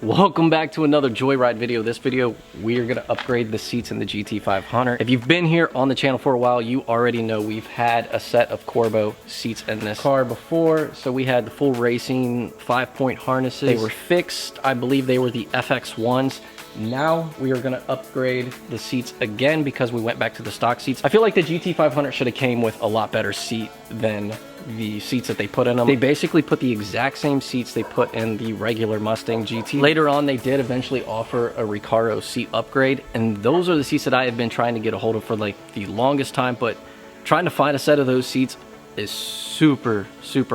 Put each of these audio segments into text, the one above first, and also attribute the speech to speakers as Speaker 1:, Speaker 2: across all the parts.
Speaker 1: Welcome back to another Joyride video. This video, we are gonna upgrade the seats in the GT500. If you've been here on the channel for a while, you already know we've had a set of Corbeau seats in this car before. So we had the full racing 5-point harnesses. They were fixed. I believe they were the FX ones. Now we are gonna upgrade the seats again because we went back to the stock seats. I feel like the GT500 should have came with a lot better seat than the seats that they put in them. They basically put the exact same seats they put in the regular Mustang GT. Later on, they did eventually offer a Recaro seat upgrade, and those are the seats that I have been trying to get a hold of for like the longest time, but trying to find a set of those seats is super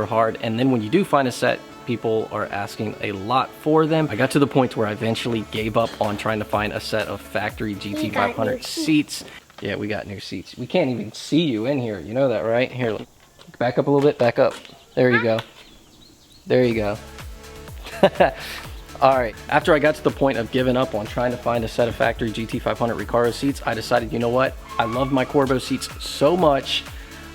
Speaker 1: hard. And then when you do find a set, people are asking a lot for them. I got to the point where I eventually gave up on trying to find a set of factory GT500 seats. Yeah, we got new seats. We can't even see you in here. You know that, right? Here, look. Back up a little bit, back up. There you go. There you go. All right, after I got to the point of giving up on trying to find a set of factory GT500 Recaro seats, I decided, you know what? I love my Corbeau seats so much,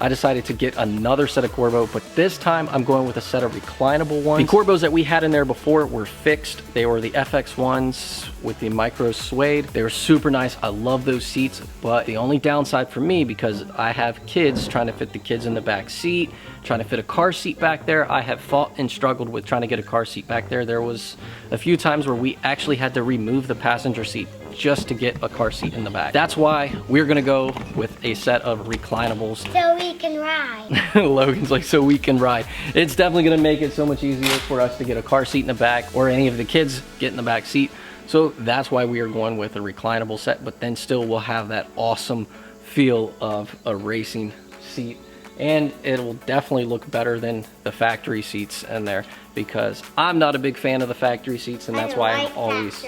Speaker 1: I decided to get another set of Corbeau, but this time I'm going with a set of reclinable ones. The Corbeaus that we had in there before were fixed. They were the FX ones with the micro suede. They were super nice. I love those seats, but the only downside for me, because I have kids, trying to fit the kids in the back seat, trying to fit a car seat back there, I have fought and struggled with trying to get a car seat back there. There was a few times where we actually had to remove the passenger seat just to get a car seat in the back. That's why we're gonna go with a set of reclinables.
Speaker 2: So we can ride.
Speaker 1: Logan's like, so we can ride. It's definitely gonna make it so much easier for us to get a car seat in the back, or any of the kids get in the back seat. So that's why we are going with a reclinable set, but then still we'll have that awesome feel of a racing seat. And it'll definitely look better than the factory seats in there, because I'm not a big fan of the factory seats, and that's why I'm always...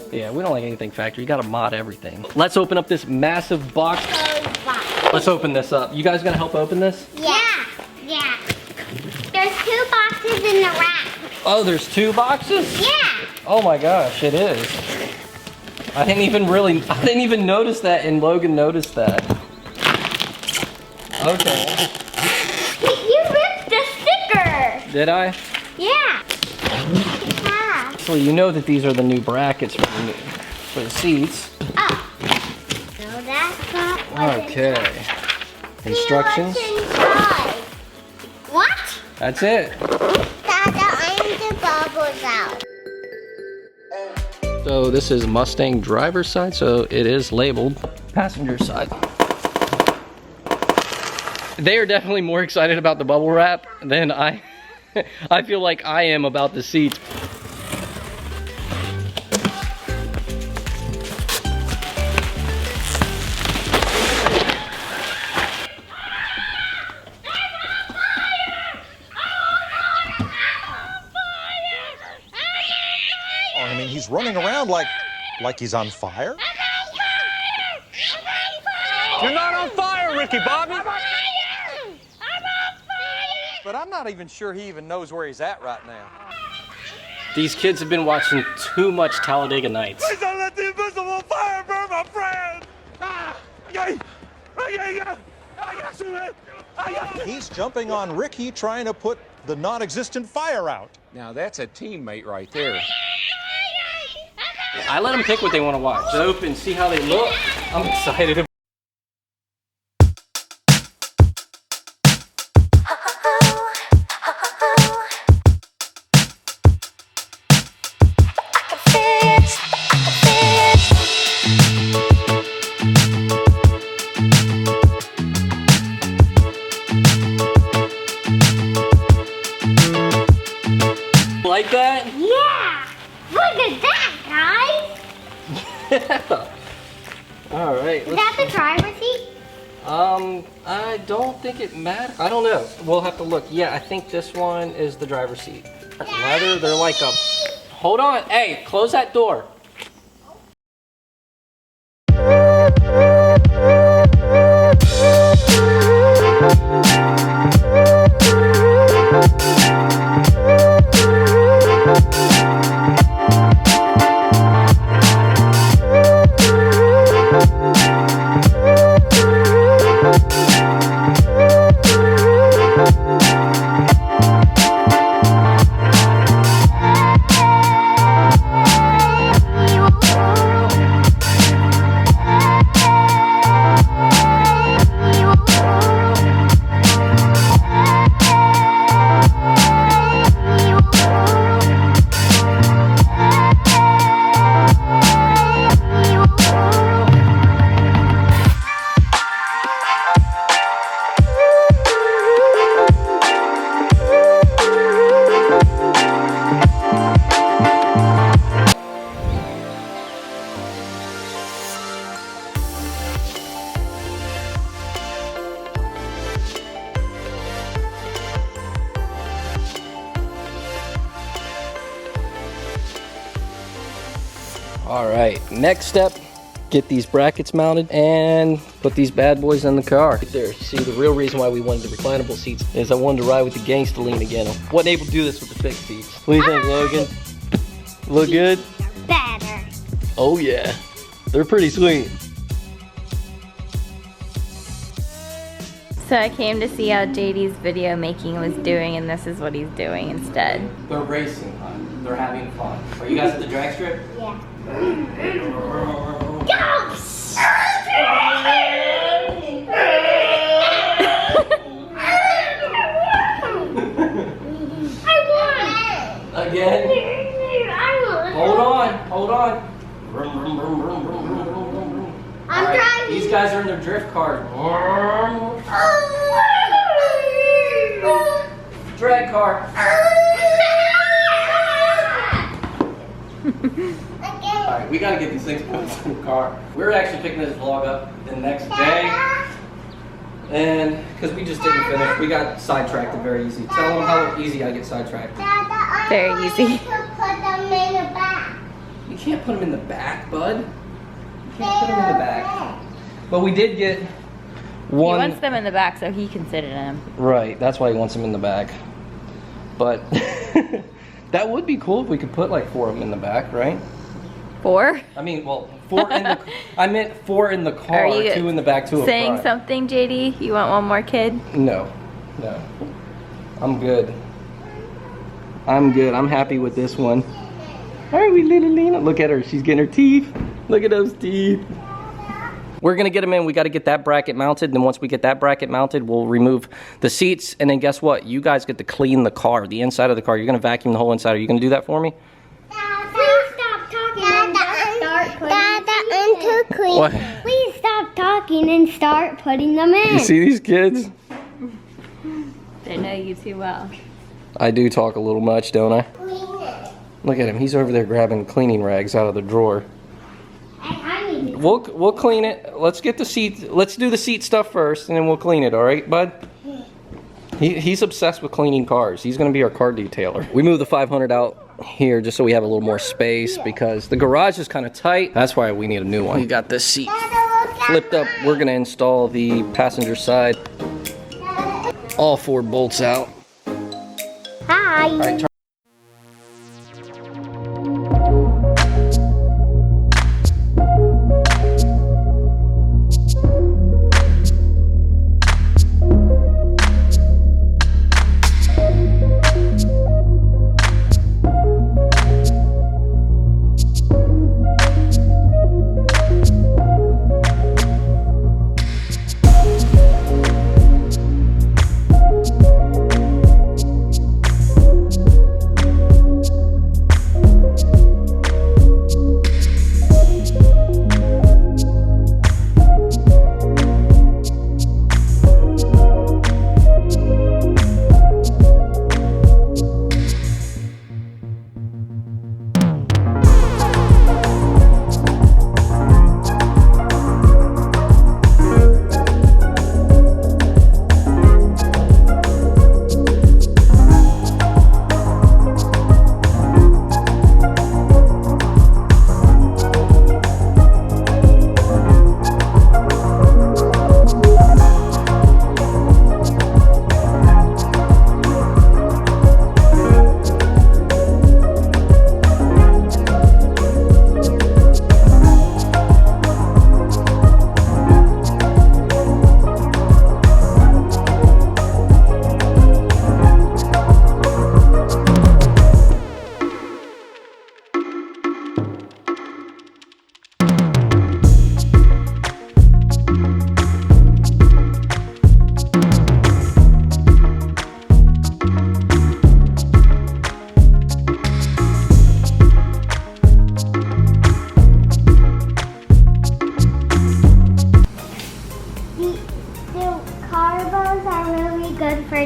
Speaker 1: Yeah, we don't like anything factory. You gotta mod everything. Let's open up this massive box. Let's open this up. You guys gonna help open this?
Speaker 2: Yeah. There's 2 boxes in the rack.
Speaker 1: Oh, there's 2 boxes?
Speaker 2: Yeah.
Speaker 1: Oh my gosh, it is. I didn't even notice that, and Logan noticed that. Okay.
Speaker 2: You ripped the sticker.
Speaker 1: Did I?
Speaker 2: Yeah.
Speaker 1: So you know that these are the new brackets for the seats.
Speaker 2: Oh. No, that's not.
Speaker 1: Okay. Instructions.
Speaker 2: What?
Speaker 1: That's it.
Speaker 2: Dada, I'm the bubbles out.
Speaker 1: So this is Mustang driver's side, so it is labeled passenger side. They are definitely more excited about the bubble wrap than I feel like I am about the seats.
Speaker 3: I mean, he's running around like he's on fire.
Speaker 4: You're not on fire, Ricky Bobby. I'm on fire.
Speaker 3: But I'm not even sure he even knows where he's at right now.
Speaker 1: These kids have been watching too much Talladega Nights.
Speaker 4: Please don't let the invisible fire burn my friend.
Speaker 3: He's jumping on Ricky, trying to put the non-existent fire out.
Speaker 5: Now that's a teammate right there.
Speaker 1: I let them pick what they want to watch. Open, see how they look. I'm excited. Like that?
Speaker 2: Yeah. Look at that, guys.
Speaker 1: Yeah. All right.
Speaker 2: Is that the driver's seat?
Speaker 1: I don't think it matters. I don't know. We'll have to look. Yeah, I think this one is the driver's seat. Leather, they're like a... Hold on. Hey, close that door. All right, next step, get these brackets mounted and put these bad boys in the car. Right there, see, the real reason why we wanted the reclinable seats is I wanted to ride with the gangsta lean again. Wasn't able to do this with the fixed seats. What do you think, Logan? Look good?
Speaker 2: Better.
Speaker 1: Oh yeah, they're pretty sweet.
Speaker 6: So I came to see how JD's video making was doing, and this is what he's doing instead.
Speaker 1: They're racing, hon. They're having fun. Are you guys at the drag strip?
Speaker 2: Yeah.
Speaker 1: Again? Hold on.
Speaker 2: I'm driving.
Speaker 1: These guys are in their drift cars. Drag car. Alright, we gotta get these things put in the car. We're actually picking this vlog up the next day. And because we just didn't finish, we got sidetracked very easy. Tell them how easy I get sidetracked.
Speaker 6: Very easy.
Speaker 2: Put them in the back.
Speaker 1: You can't put them in the back, bud. You can't put them in the back. But we did get one.
Speaker 6: He wants them in the back so he can sit in them.
Speaker 1: Right, that's why he wants them in the back. But that would be cool if we could put like 4 of them in the back, right?
Speaker 6: 4?
Speaker 1: I mean, well, 4 in the. I meant 4 in the car,
Speaker 6: Are you
Speaker 1: 2 in the back, 2 up front.
Speaker 6: saying something, JD? You want one more kid?
Speaker 1: No. I'm good. I'm happy with this one. All right, we little Lena. Look at her. She's getting her teeth. Look at those teeth. We're gonna get them in. We got to get that bracket mounted. Then once we get that bracket mounted, we'll remove the seats. And then guess what? You guys get to clean the car, the inside of the car. You're gonna vacuum the whole inside. Are you gonna do that for me?
Speaker 2: Please stop talking and start putting them in.
Speaker 1: What?
Speaker 2: Please stop talking and start putting them in.
Speaker 1: You see these kids?
Speaker 6: They know you too well.
Speaker 1: I do talk a little much, don't I?
Speaker 2: Clean it.
Speaker 1: Look at him. He's over there grabbing cleaning rags out of the drawer.
Speaker 2: I need to.
Speaker 1: We'll clean it. Let's get the seat. Let's do the seat stuff first, and then we'll clean it. All right, bud? He's obsessed with cleaning cars. He's going to be our car detailer. We moved the 500 out here just so we have a little more space because the garage is kind of tight. That's why we need a new one. We got this seat flipped up. We're going to install the passenger side. All 4 bolts out.
Speaker 2: Hi.
Speaker 1: All right,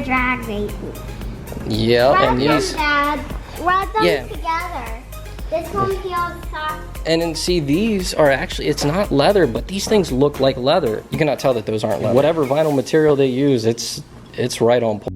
Speaker 2: drag racing.
Speaker 1: Yeah, and these.
Speaker 2: Dad, rub them
Speaker 1: Yeah.
Speaker 2: together. This one feels soft.
Speaker 1: And then see, these are actually, it's not leather, but these things look like leather. You cannot tell that those aren't leather. Whatever vinyl material they use, it's right on point.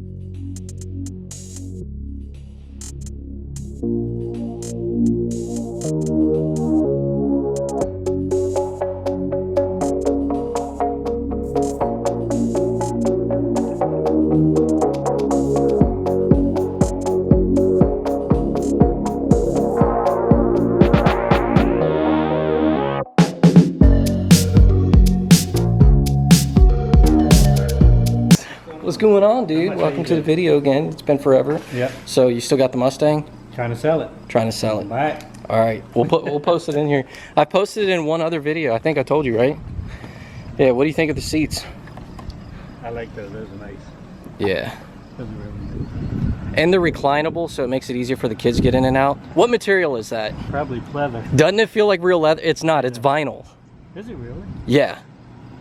Speaker 1: What's going on, dude? Welcome to the video again. It's been forever.
Speaker 7: Yep.
Speaker 1: So you still got the Mustang?
Speaker 7: Trying to sell it.
Speaker 1: Trying to sell it.
Speaker 7: Buy it.
Speaker 1: All right. We'll post it in here. I posted it in one other video. I think I told you, right? Yeah. What do you think of the seats?
Speaker 7: I like those. Those are nice.
Speaker 1: Yeah.
Speaker 7: Those are really nice.
Speaker 1: And they're reclinable, so it makes it easier for the kids to get in and out. What material is that?
Speaker 7: Probably pleather.
Speaker 1: Doesn't it feel like real leather? It's not. It's vinyl.
Speaker 7: Is it really?
Speaker 1: Yeah.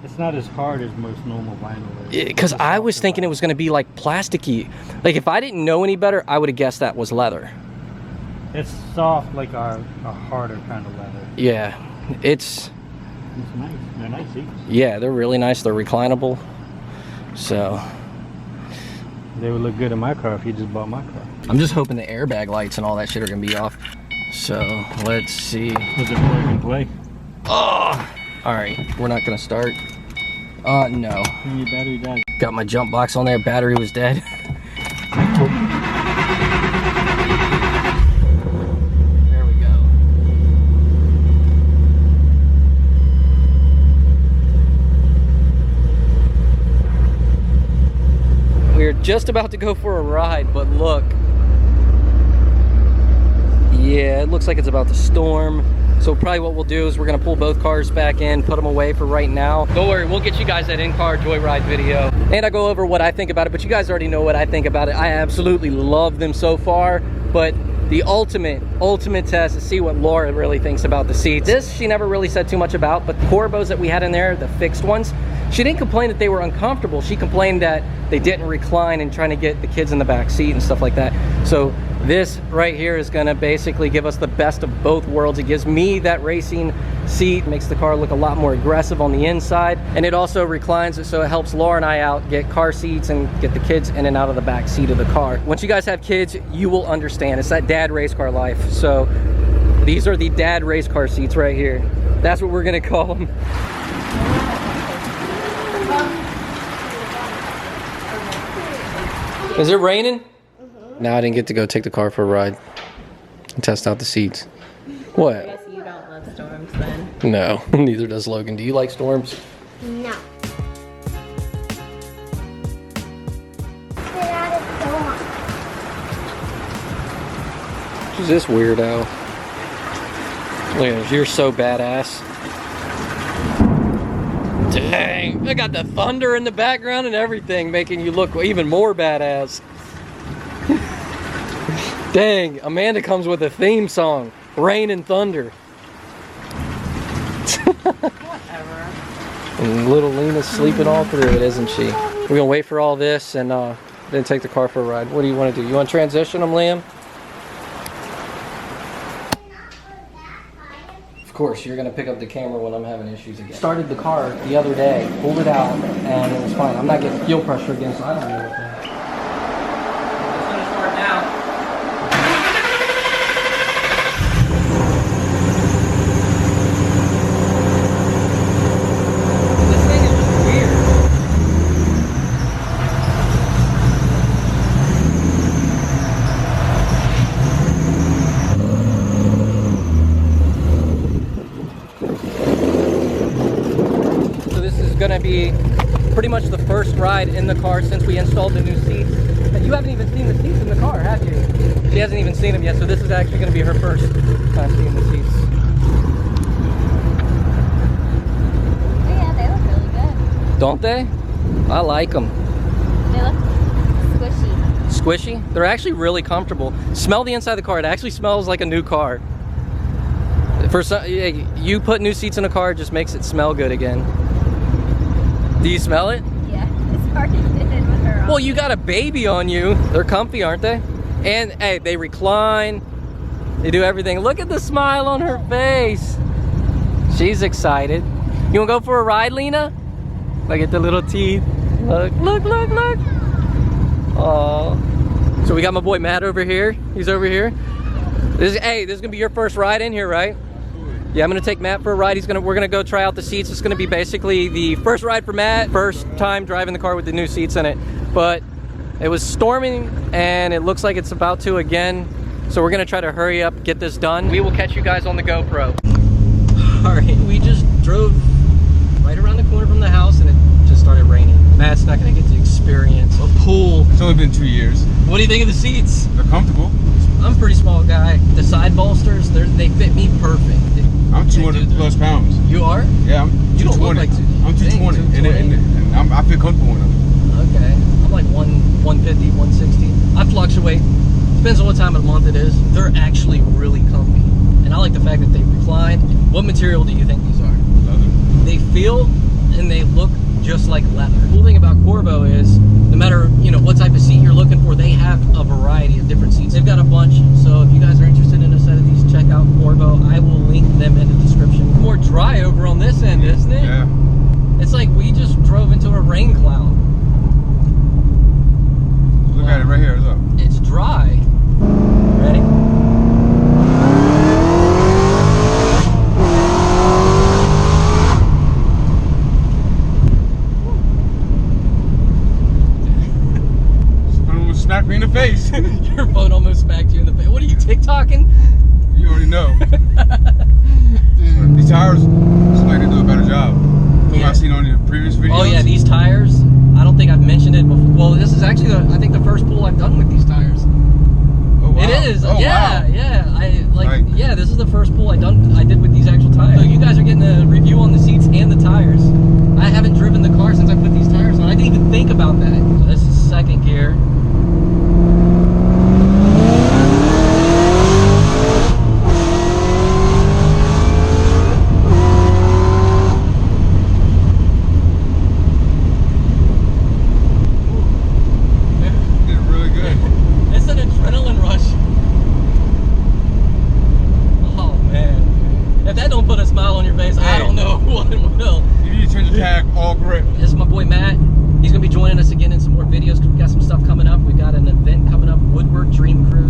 Speaker 7: It's not as hard as most normal vinyl is.
Speaker 1: Because I was thinking it was going to be like plasticky. Like if I didn't know any better, I would have guessed that was leather.
Speaker 7: It's soft, like a harder kind of leather.
Speaker 1: Yeah. It's
Speaker 7: nice. They're nice seats.
Speaker 1: Yeah, they're really nice. They're reclinable. So
Speaker 7: they would look good in my car if you just bought my car.
Speaker 1: I'm just hoping the airbag lights and all that shit are going to be off. So let's see.
Speaker 7: Was it plug and play?
Speaker 1: Oh! All right, we're not going to start. No.
Speaker 7: And your battery died.
Speaker 1: Got my jump box on there. Battery was dead. There we go. We're just about to go for a ride, but look. Yeah, it looks like it's about to storm. So probably what we'll do is we're gonna pull both cars back in, put them away for right now. Don't worry, we'll get you guys that in-car Joyride video. And I go over what I think about it, but you guys already know what I think about it. I absolutely love them so far, but the ultimate test is see what Laura really thinks about the seats. This, she never really said too much about, but the Corbeaus that we had in there, the fixed ones, she didn't complain that they were uncomfortable. She complained that they didn't recline and trying to get the kids in the back seat and stuff like that. So this right here is gonna basically give us the best of both worlds. It gives me that racing seat, makes the car look a lot more aggressive on the inside, and it also reclines it so it helps Laura and I out get car seats and get the kids in and out of the back seat of the car. Once you guys have kids, you will understand. It's that dad race car life. So these are the dad race car seats right here. That's what we're gonna call them. Is it raining? Now I didn't get to go take the car for a ride and test out the seats. What?
Speaker 6: I guess you don't love storms then.
Speaker 1: No, neither does Logan. Do you like storms?
Speaker 2: No. Get out of the door.
Speaker 1: Who's this weirdo? Look at this, you're so badass. Dang, I got the thunder in the background and everything, making you look even more badass. Dang, Amanda comes with a theme song, Rain and Thunder.
Speaker 6: Whatever.
Speaker 1: And little Lena's sleeping all through it, isn't she? We're gonna wait for all this and then take the car for a ride. What do you want to do? You want to transition them, Liam? Of course, you're gonna pick up the camera when I'm having issues again. Started the car the other day, pulled it out, and it was fine. I'm not getting fuel pressure again, so I don't know what that. It's gonna start now. This thing is weird. So this is gonna be pretty much the first ride in the car since we installed the new seats. And you haven't even seen the seats in the car, have you? She hasn't even seen them yet, so this is actually gonna be her first time seeing the seats.
Speaker 6: Yeah, they look really good.
Speaker 1: Don't they? I like them.
Speaker 6: They look squishy.
Speaker 1: Squishy? They're actually really comfortable. Smell the inside of the car. It actually smells like a new car. For some, you put new seats in a car, it just makes it smell good again. Do you smell it?
Speaker 6: Yeah, it's hard to get in with her on.
Speaker 1: Well, you got a baby on you. They're comfy, aren't they? And hey, they recline. They do everything. Look at the smile on her face. She's excited. You wanna go for a ride, Lena? Look at the little teeth. Look, look, look, look. Aww. So we got my boy Matt over here. He's over here. This is gonna be your first ride in here, right? Yeah, I'm gonna take Matt for a ride. We're gonna go try out the seats. It's gonna be basically the first ride for Matt, first time driving the car with the new seats in it. But it was storming and it looks like it's about to again. So we're gonna try to hurry up, get this done. We will catch you guys on the GoPro. All right, we just drove right around the corner from the house and it just started raining. Matt's not gonna get to experience a pool.
Speaker 8: It's only been 2 years.
Speaker 1: What do you think of the seats?
Speaker 8: They're comfortable.
Speaker 1: I'm a pretty small guy. The side bolsters, they fit me perfect.
Speaker 8: I'm 200 plus pounds.
Speaker 1: You are?
Speaker 8: Yeah, I'm 220.
Speaker 1: You don't look like
Speaker 8: I'm 220, and I feel comfortable in them.
Speaker 1: Okay, I'm like 150, 160. I fluctuate. Depends on what time of the month it is. They're actually really comfy. And I like the fact that they recline. What material do you think these are?
Speaker 8: Leather.
Speaker 1: They feel and they look just like leather. The cool thing about Corbeau is no matter, you know, what type of seat you're looking for, they have a variety of different seats. They've got a bunch. So if you guys are interested in a set of these, check out Corbeau. I will link them in the description. More dry over on this end, isn't it?
Speaker 8: Yeah.
Speaker 1: It's like we just drove into a rain cloud.
Speaker 8: Look at it right here, look.
Speaker 1: It's dry. Ready?
Speaker 8: Someone almost smacked me in the face.
Speaker 1: Your phone almost smacked you in the face. What are you, TikToking?
Speaker 8: You already know. These tires, somebody to do a better job. From what I've seen on your previous videos.
Speaker 1: Oh yeah, these tires, I don't think I've mentioned it before. Well, this is actually, I think, the first pull I've done with these tires.
Speaker 8: Oh, wow.
Speaker 1: It is.
Speaker 8: Oh,
Speaker 1: yeah,
Speaker 8: wow.
Speaker 1: yeah. Yeah, this is the first pull I did with these actual tires. So you guys are getting a review on the seats and the tires. I haven't driven the car since I put these tires on. I didn't even think about that. So this is second gear. This is my boy Matt. He's gonna be joining us again in some more videos. We've got some stuff coming up. We've got an event coming up, Woodward Dream Cruise.